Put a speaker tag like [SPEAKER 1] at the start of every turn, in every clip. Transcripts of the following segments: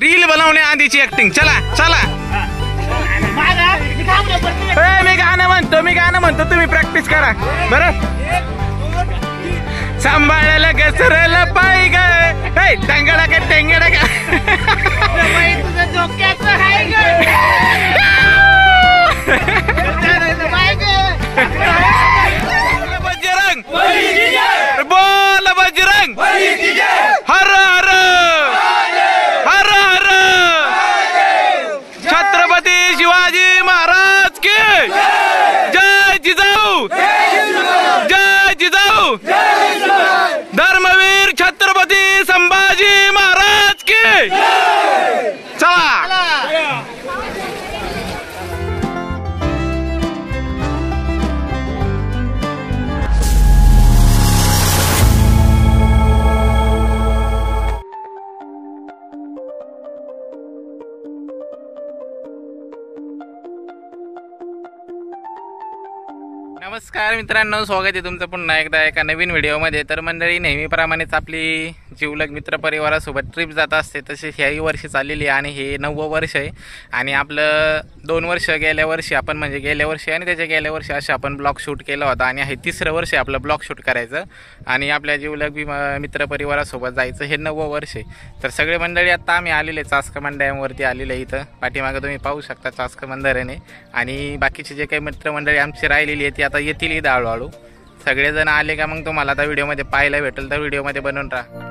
[SPEAKER 1] Reel बनवणे आधीची acting. चला चला. मी गाणं म्हणतो तुम्ही प्रॅक्टिस करा बरं. सांभाळायला घसरला पाय ग टेंगडा का टेंगडा का बजरंग बोल बजरंग हर हर हर हर छत्रपती शिवाजी महाराज की जय जिजाऊ जय जिजाऊ धर्मवीर छत्रपती संभाजी महाराज की. चला. नमस्कार मित्रांनो, स्वागत आहे तुमचं पुन्हा एकदा एका नवीन व्हिडिओमध्ये. तर मंडळी, नेहमीप्रमाणेच आपली जिवलग मित्र परिवारासोबत ट्रिप जात असते, तसेच ह्याही वर्षी चाललेली आणि हे 9वं वर्ष आहे. आणि आपलं 2 वर्ष गेल्या वर्षी आपण म्हणजे गेल्या वर्षी आणि त्याच्या गेल्या वर्षी असं आपण ब्लॉग शूट केला होता आणि हे 3रं वर्ष आहे आपलं ब्लॉग शूट करायचं आणि आपल्या जिवलग मित्र परिवारासोबत जायचं. हे 9वं वर्ष आहे. तर सगळे मंडळी आता आम्ही आलेले चासकमान डॅमवरती आलेले आहे. इथं पाठीमागं तुम्ही पाहू शकता चासकमान धरणे. आणि बाकीचे जे काही मित्रमंडळी आमची राहिलेली आहे ती आता येतील इथं हळूहळू. सगळेजण आले का मग तुम्हाला आता व्हिडिओमध्ये पाहायला भेटेल, तर व्हिडिओमध्ये बनवून राहा.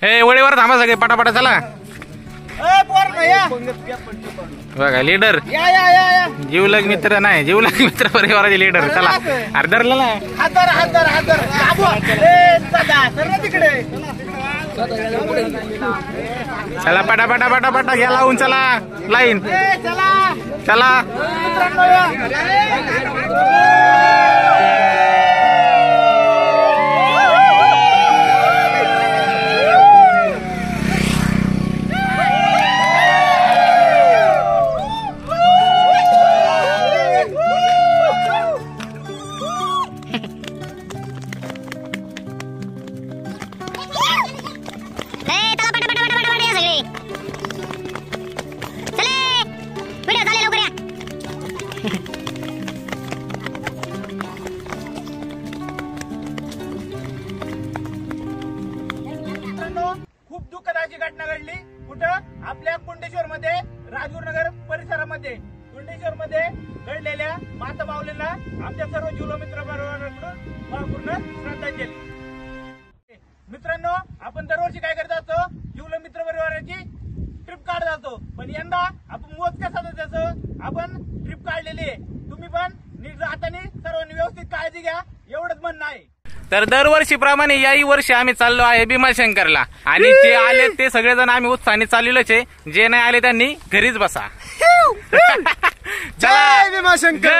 [SPEAKER 1] हे वळीवर थांबा सगळे पटापटा. चला बघा लीडर जिवलग मित्र नाही, जिवलग मित्र परिवाराचे लीडर. चला अर्धरला ना चला पटापटा पटापटा घ्या लावून. चला लाईन. चला
[SPEAKER 2] खूप दुःखदायी घटना घडली. कुठं? आपल्या कुंडेश्वर मध्ये, राजूरनगर परिसरामध्ये. कुंडेश्वर मध्ये घडलेल्या माता माऊलींना आमच्या सर्व जिवलग मित्र परिवाराकडून पूर्ण श्रद्धांजली. मित्रांनो, आपण दरवर्षी काय करत असतो, जिवलग मित्र परिवाराची ट्रिप काढत असतो. पण यंदा आपण मोजक्या सदस्याचं आपण ट्रिप काढलेली आहे. तुम्ही पण नीट जाताना सर्वांनी व्यवस्थित काळजी घ्या, एवढंच म्हणणं आहे.
[SPEAKER 1] तर दरवर्षीप्रमाणे याही वर्षी आम्ही चाललो आहे भीमाशंकरला. आणि जे आले ते सगळेजण आम्ही उत्साहाने चाललेलोच आहे. जे नाही आले त्यांनी घरीच बसा.
[SPEAKER 3] जय भीमाशंकर,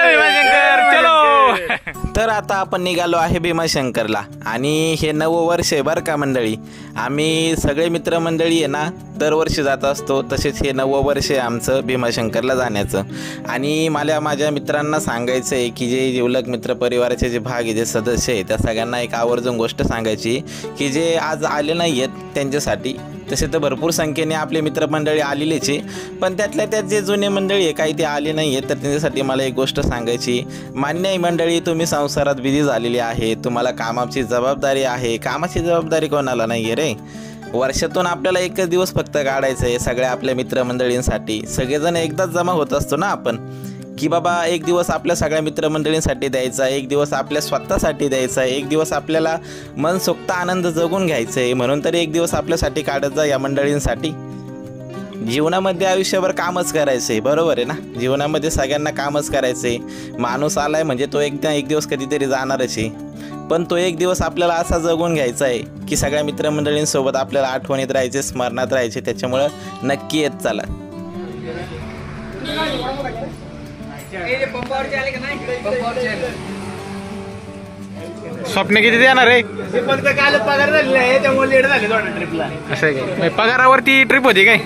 [SPEAKER 1] चलो. तर आता आपण निघालो आहे भीमाशंकरला आणि हे 9वं वर्ष आहे बरं का मंडळी. आम्ही सगळे मित्रमंडळी आहे ना दरवर्षी जात असतो, तसेच हे 9वं वर्ष आहे आमचं भीमाशंकरला जाण्याचं. आणि मला माझ्या मित्रांना सांगायचं आहे की जे जिवलग मित्र परिवाराचे जे भाग आहे, जे सदस्य आहे, त्या सगळ्यांना एक आवर्जून गोष्ट सांगायची की जे आज आले नाही आहेत त्यांच्यासाठी. तसे तर भरपूर संख्येने आपले मित्रमंडळी आलेलेच आहे, पण त्यातल्या त्यात जे जुने मंडळी आहे काही ते आले नाही आहेत, तर त्यांच्यासाठी मला एक गोष्ट सांगायची. मान्य आहे मंडळी, तुम्ही संसारात बिझी झालेली आहे, तुम्हाला कामाची जबाबदारी आहे. कामाची जबाबदारी कोणाला नाही आहे रे. वर्षातून आपल्याला एकच दिवस फक्त काढायचं आहे सगळ्या आपल्या मित्रमंडळींसाठी. सगळेजण एकदाच जमा होत असतो ना आपण, की बाबा एक दिवस आपल्या सगळ्या मित्रमंडळींसाठी द्यायचा, एक दिवस आपल्या स्वतःसाठी द्यायचा, एक दिवस आपल्याला मनसोक्त आनंद जगून घ्यायचा आहे. म्हणून तरी एक दिवस आपल्यासाठी काढत जा या मंडळींसाठी. जीवनामध्ये आयुष्यभर कामच करायचं आहे, बरोबर आहे ना. जीवनामध्ये सगळ्यांना कामच करायचं आहे. माणूस आलाय म्हणजे तो एक दिवस कधीतरी जाणारच आहे, पण तो एक दिवस आपल्याला असा जगून घ्यायचा आहे की सगळ्या मित्रमंडळींसोबत आपल्याला आठवणीत राहायचे, स्मरणात राहायचे. त्याच्यामुळं नक्की येत चला.
[SPEAKER 3] स्वप्न किती देणार आहे?
[SPEAKER 2] ते फक्त काल पगार झालेला आहे त्यामुळे लेट झाले थोडं ट्रिपला.
[SPEAKER 3] असं आहे काय? पगारावरती ट्रिप होती काय?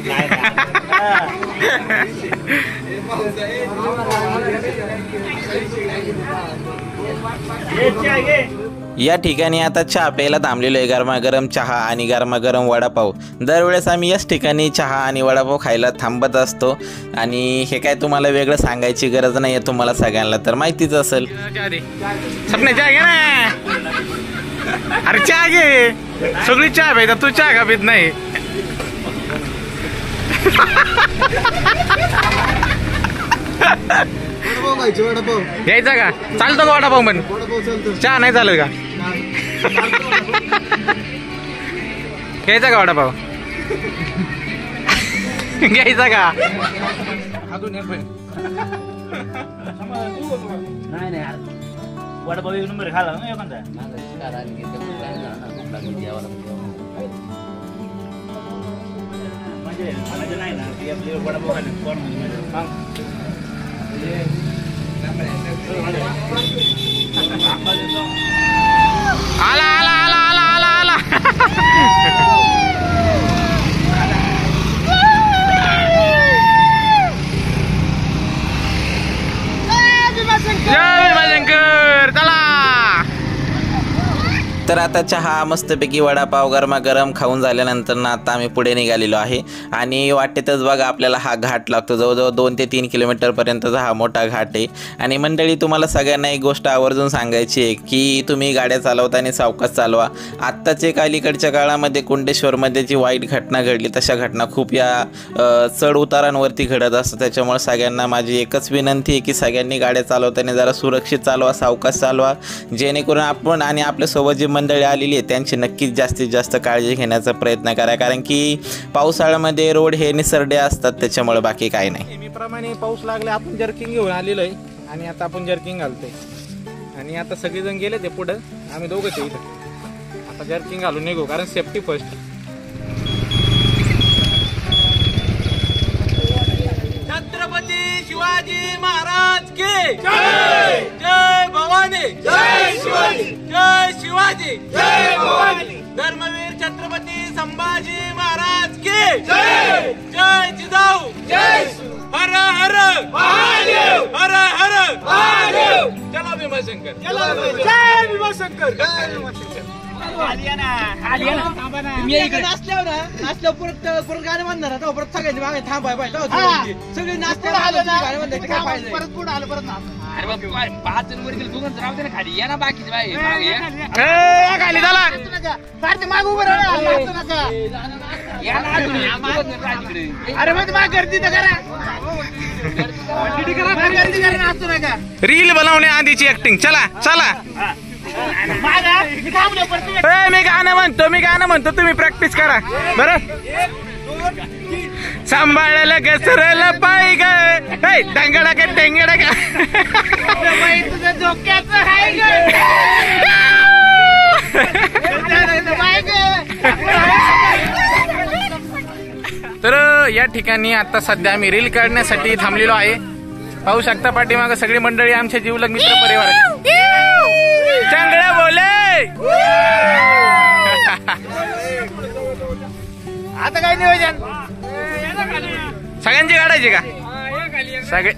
[SPEAKER 1] या ठिकाणी आता चहा प्यायला थांबलेलो आहे. गरमागरम चहा आणि गरमागरम वडापाव. दरवेळेस आम्ही याच ठिकाणी चहा आणि वडापाव खायला थांबत असतो आणि हे काय तुम्हाला वेगळं सांगायची गरज नाही आहे, तुम्हाला सगळ्यांना तर माहितीच असेल.
[SPEAKER 3] स्वप्न चहा घे ना. अरे चहा घे. सगळी चहा पाहिजे, तू चहा का पित नाही? घ्यायचा का? चालतो का वडापाव? पण चहा नाही चालेल का? घ्यायचा का वडापाव? घ्यायचा का?
[SPEAKER 2] नाही वडापाव एक नंबर खाला ना एखादा. म्हणजे मला जे नाही ना ते आपले वडापाव खाले कोण
[SPEAKER 3] आला आला आला आला आला आला. जय भीमाशंकर. चला.
[SPEAKER 1] तर आता चहा मस्तपैकी वडापाव गरमागरम खाऊन झाल्यानंतर ना आता आम्ही पुढे निघालेलो आहे आणि वाटेतच बघा आपल्याला हा घाट लागतो. जवळजवळ 2 ते 3 किलोमीटरपर्यंतचा हा मोठा घाट आहे. आणि मंडळी तुम्हाला सगळ्यांना एक गोष्ट आवर्जून सांगायची आहे की तुम्ही गाड्या चालवताना सावकाश चालवा. आत्ताच एक अलीकडच्या काळामध्ये कुंडेश्वरमध्ये जी वाईट घटना घडली तशा घटना खूप या चढ उतारांवरती घडत असतात. त्याच्यामुळे सगळ्यांना माझी एकच विनंती आहे की सगळ्यांनी गाड्या चालवताना जरा सुरक्षित चालवा, सावकाश चालवा, जेणेकरून आपण आणि आपल्यासोबत जी मंडळी आलेली आहे त्यांची नक्कीच जास्तीत जास्त काळजी घेण्याचा प्रयत्न करा. कारण की पावसाळ्यामध्ये रोड हे निसरडे असतात, त्याच्यामुळे बाकी काही नाही.
[SPEAKER 3] नेहमीप्रमाणे पाऊस लागला, आपण जर्किंग घेऊन आलेलो आहे आणि आता आपण जर्किंग घालतोय आणि आता सगळेजण गेले ते पुढं, आम्ही दोघंच इथं. आता जर्किंग घालून निघू कारण सेफ्टी फर्स्ट.
[SPEAKER 2] छत्रपती शिवाजी महाराज की जय. जय भवानी. जय शिवाजी. जय शिवाजी. जय भवानी. धर्मवीर छत्रपती संभाजी महाराज की जय. जय जिजाऊ. जय हर हर महादेव. हर हर महादेव. चला भीमाशंकर. जय भीमाशंकर. जय भीमाशंकर.
[SPEAKER 4] नाचल्यावर परत गाणे म्हणणार परत सगळ्यांनी मागे थांबाय पाहिजे. सगळे नाचल्यावर परत पुढे आलं परत ना. अरे 5 जण वर गेले, 2 जण राहते ना खाली. या ना बाकीचे बाई
[SPEAKER 3] खाली झाला.
[SPEAKER 4] माग उभं अरे मग माग गर्दी तर करा. नाचतो नका.
[SPEAKER 3] रील बनवणे आधीची ऍक्टिंग. चला चला. मी गाणं म्हणतो तुम्ही प्रॅक्टिस करा बरं. सांभाळायला घसरायला पाय ग टंगडा का टेंगडा का
[SPEAKER 4] तुझं डोक्याचं आहे
[SPEAKER 3] तर या ठिकाणी आता सध्या आम्ही रील काढण्यासाठी थांबलेलो आहे. पाहू शकता पाठीमागं सगळी मंडळी आमचे जीवलग मित्र परिवार चांगल्या बोले.
[SPEAKER 2] आता काय नियोजन
[SPEAKER 3] सगळ्यांची काढायची का?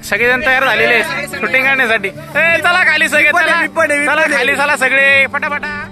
[SPEAKER 3] सगळेजण तयार झालेले आहेत शूटिंग करण्यासाठी. चला खाली सगळे. चला खाली. चला सगळे पटापटा.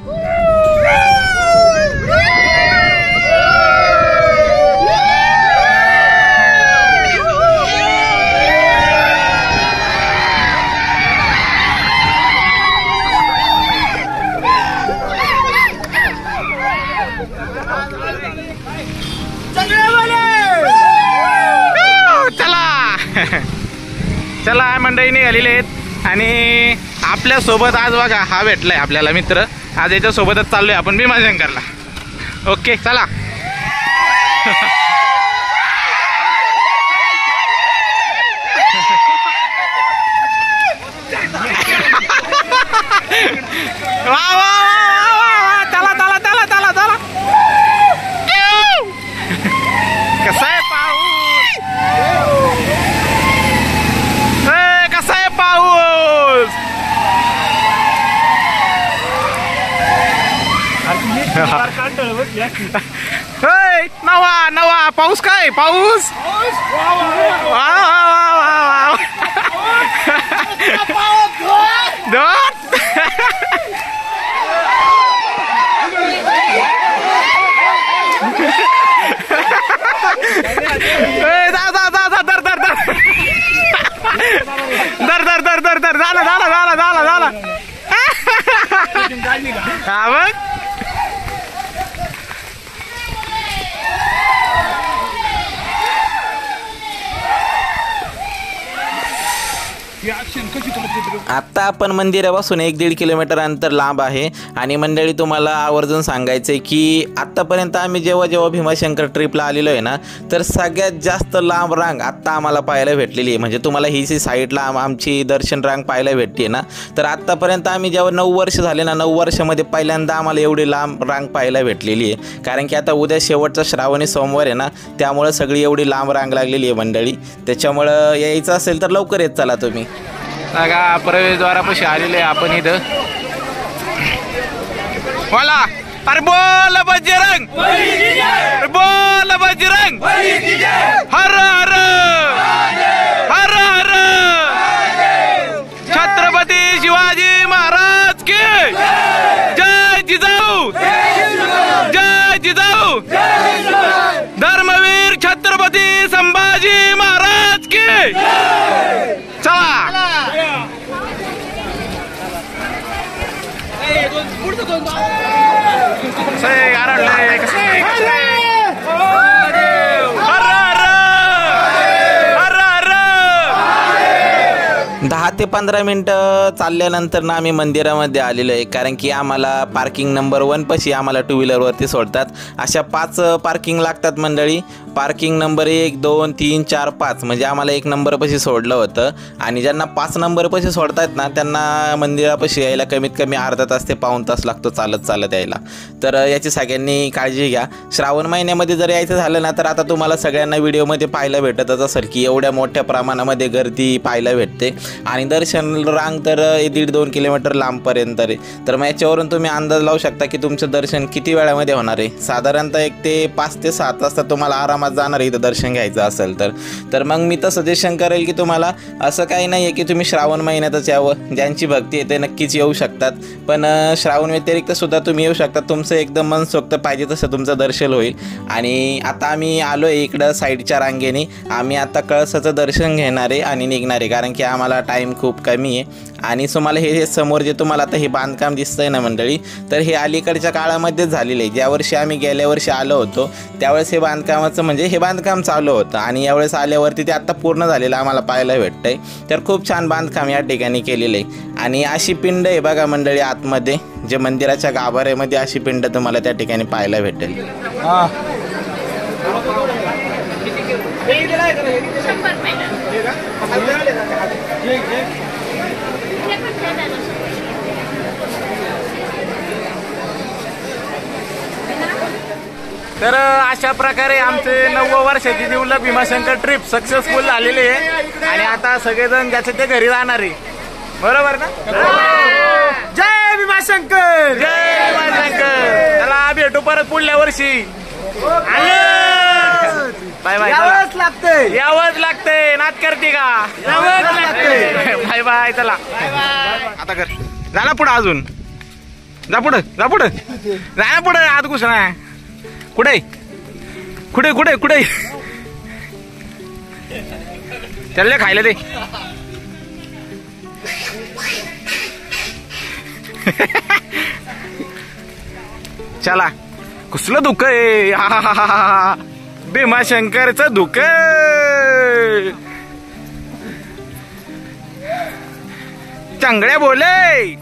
[SPEAKER 3] चला मंडळी निघालेले आहेत आणि आपल्या सोबत आज बघा हा भेटलाय आपल्याला मित्र. आज याच्या सोबतच चाललोय आपण भीमाशंकरला. ओके चला. वा वा वा. चला चला चला चला चला. कसा आहे पाऊस? कसा आहे पाऊस? नवा नवा पाऊस काय पाऊस वा वा वा दोन दर झाला हा बघ
[SPEAKER 1] आत्ता आपण मंदिरापासून 1-1.5 किलोमीटर अंतर लांब आहे आणि मंडळी तुम्हाला आवर्जून सांगायचं आहे की आत्तापर्यंत आम्ही जेव्हा भीमाशंकर ट्रिपला आलेलो आहे ना, तर सगळ्यात जास्त लांब रांग आत्ता आम्हाला पाहायला भेटलेली आहे. म्हणजे तुम्हाला ही साईडला आमची दर्शन रांग पाहायला भेटते ना, तर आत्तापर्यंत आम्ही जेव्हा 9 वर्ष झाले ना, 9 वर्षामध्ये पहिल्यांदा आम्हाला एवढी लांब रांग पाहायला भेटलेली आहे. कारण की आता उद्या शेवटचा श्रावणी सोमवार आहे ना, त्यामुळं सगळी एवढी लांब रांग लागलेली आहे मंडळी. त्याच्यामुळं यायचं असेल तर लवकर येत चला तुम्ही.
[SPEAKER 3] बघा प्रवेशद्वारापाशी आलेले आपण इथं. बोला अरे बोल बजरंग बोल बजरंग हर हर हर हर छत्रपती शिवाजी महाराज की जय जिजाऊ जय जिजाऊ धर्मवीर छत्रपती संभाजी महाराज की चला. कसं
[SPEAKER 1] 10 ते 15 मिनटं चालल्यानंतर ना आम्ही मंदिरामध्ये आलेलो आहे. कारण की आम्हाला पार्किंग नंबर 1 पाशी आम्हाला 2 व्हीलरवरती सोडतात. अशा 5 पार्किंग लागतात मंडळी. पार्किंग नंबर 1, 2, 3, 4, 5 म्हणजे आम्हाला 1 नंबरपाशी सोडलं होतं. आणि ज्यांना 5 नंबरपाशी सोडतात ना, त्यांना मंदिरापाशी यायला कमीत कमी अर्धा तास ते पाऊण तास लागतो चालत यायला. तर याची सगळ्यांनी काळजी घ्या. श्रावण महिन्यामध्ये जर यायचं झालं ना, तर आता तुम्हाला सगळ्यांना व्हिडिओमध्ये पाहायला भेटतच असेल की एवढ्या मोठ्या प्रमाणामध्ये गर्दी पाहायला भेटते. आणि दर्शन रांग तर 1.5-2 किलोमीटर लांबपर्यंत आहे. तर मग याच्यावरून तुम्ही अंदाज लावू शकता की तुमचं दर्शन किती वेळामध्ये होणार आहे. साधारणतः 1 ते 5 ते 7 वाजता तुम्हाला आरामात जाणार आहे इथं दर्शन घ्यायचं असेल तर मग मी तर सजेशन करेल की तुम्हाला असं काही नाही आहे की तुम्ही श्रावण महिन्यातच यावं. ज्यांची भक्ती आहे ते नक्कीच येऊ शकतात. पण श्रावण व्यतिरिक्त सुद्धा तुम्ही येऊ शकता. तुमचं एकदम मनसोक्त पाहिजे तसं तुमचं दर्शन होईल. आणि आता आम्ही आलो आहे इकडं साईडच्या रांगेने. आम्ही आता कळसाचं दर्शन घेणार आहे आणि निघणार आहे. कारण की आम्हाला टाईम खूप कमी आहे. आणि तुम्हाला हे समोर जे तुम्हाला आता हे बांधकाम दिसतंय ना मंडळी, तर हे अलीकडच्या काळामध्येच झालेलं आहे. ज्या वर्षी आम्ही गेल्या वर्षी आलो होतो त्यावेळेस हे बांधकामाचं म्हणजे हे बांधकाम चालू होतं आणि यावेळेस आल्यावरती ते आत्ता पूर्ण झालेलं आम्हाला पाहायला भेटतंय. तर खूप छान बांधकाम या ठिकाणी केलेलं आहे. आणि अशी पिंड आहे बघा मंडळी आतमध्ये, जे मंदिराच्या गाभाऱ्यामध्ये अशी पिंड तुम्हाला त्या ठिकाणी पाहायला भेटेल.
[SPEAKER 3] तर अशा प्रकारे आमचे 9 वर्षाची जिवलग भीमाशंकर ट्रिप सक्सेसफुल झालेली आहे. आणि आता सगळेजण ज्याचे ते घरी जाणार आहे. बरोबर ना? जय भीमाशंकर जय भीमाशंकर. चला भेटू परत पुढल्या वर्षी. Bye bye. यावंच लागते. नाच करते का? यावंच लागते. Bye bye. चला आता कर. जा ना पुढं अजून. जा पुढं जा पुढं जा ना पुढं. आत घुस ना. कुठे कुठे कुठे कुठे चालले खायला दे. चला कसलं धुक आहे. भीमाशंकरचं धुक. चांगल्या बोले.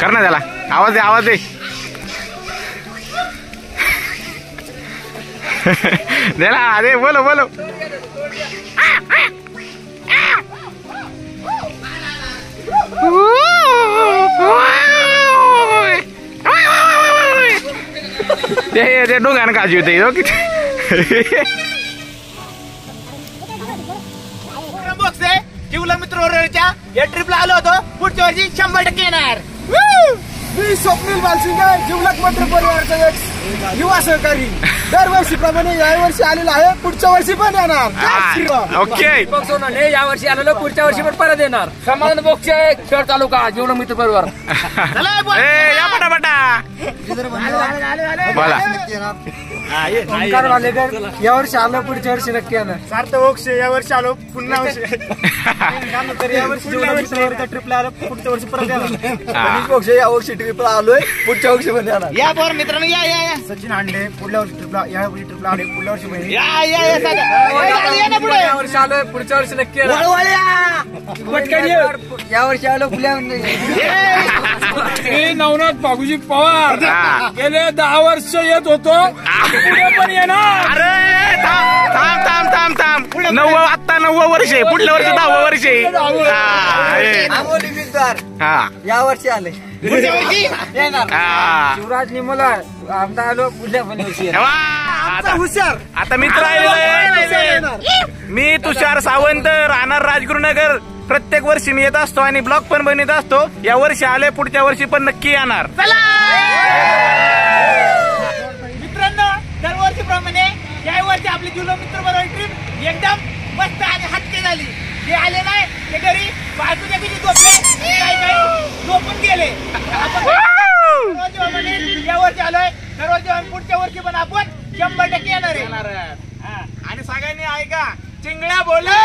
[SPEAKER 3] कर ना त्याला आवाज दे आवाज दे. दे ना अरे बोलो बोलो. ते डोंगानं काळजी होते.
[SPEAKER 2] मंडळीच्या या ट्रिपला आलो होतो. पुढच्या वर्षी 100% येणार.
[SPEAKER 5] मी स्वप्नील बालसिंग जिवलक मंत्र परिवाराचा एक युवा सहकारी. दरवर्षीप्रमाणे यावर्षी आलेला आहे, पुढच्या वर्षी पण येणार.
[SPEAKER 3] ओके.
[SPEAKER 4] सोनाने या वर्षी आलेलो, पुढच्या वर्षी पण परत येणार. समाधान बोक्ष खेळ चालू का जीवन मित्र परिवार.
[SPEAKER 3] या पटापटा बोला.
[SPEAKER 5] ओंकार वालेकर या वर्षी आलं, पुढच्या वर्षी नक्की येणार.
[SPEAKER 2] सार्थ बोक्षे या वर्षी आलो, पुन्हा
[SPEAKER 5] या वर्षी ट्रिपला आलं, पुढच्या वर्षी परत येणार. या वर्षी ट्रिपला आलोय, पुढच्या वर्षी पण येणार.
[SPEAKER 2] या पोर मित्रांनो या या या
[SPEAKER 5] सचिन हांडे पुढल्या वर्षी ट्रिपला, या वर्षी ट्रिपला आले, पुढल्या वर्षी महिने.
[SPEAKER 2] या या या साधा. या ना पुढे.
[SPEAKER 4] या वर्षी आलोय, पुढच्या वर्षी नक्की येणार. या वर्षी आलो पुढल्या.
[SPEAKER 5] मी नवनाथ बाबूजी पवार गेले 10 वर्ष येत होतो, पुढे पण येणार.
[SPEAKER 3] अरे थांब थांब थांब थांब. 9 आता 9 वर्ष आहे, पुढल्या वर्षी 10 वर्ष आहे. हा
[SPEAKER 5] या वर्षी आले,
[SPEAKER 2] पुढच्या वर्षी
[SPEAKER 5] येणार.
[SPEAKER 3] हा.
[SPEAKER 5] शिवराज निमला आमदा आलो, पुढल्या पण वर्षी येणार.
[SPEAKER 3] आता
[SPEAKER 5] हुशार
[SPEAKER 3] आता मित्र आहे. मी तुषार सावंत, राहणार राजगुरुनगर. प्रत्येक वर्षी मी येत असतो आणि ब्लॉग पण बनवत असतो. या वर्षी आले, पुढच्या वर्षी पण नक्की येणार.
[SPEAKER 2] मित्रांनो, दरवर्षीप्रमाणे या वर्षी आपली जुलो मित्र बरोबर ट्रिप एकदम मस्त आणि हटके झाली. जे आले नाही ते घरी बाजूच्या किती झोपले, काही काही झोपून गेले. दरवर्षीप्रमाणे या वर्षी आलोय, दरवर्षी पुढच्या वर्षी पण आपण 100% येणार आहे.
[SPEAKER 3] आणि सगळ्यांनी ऐका, चिंगळ्या बोले.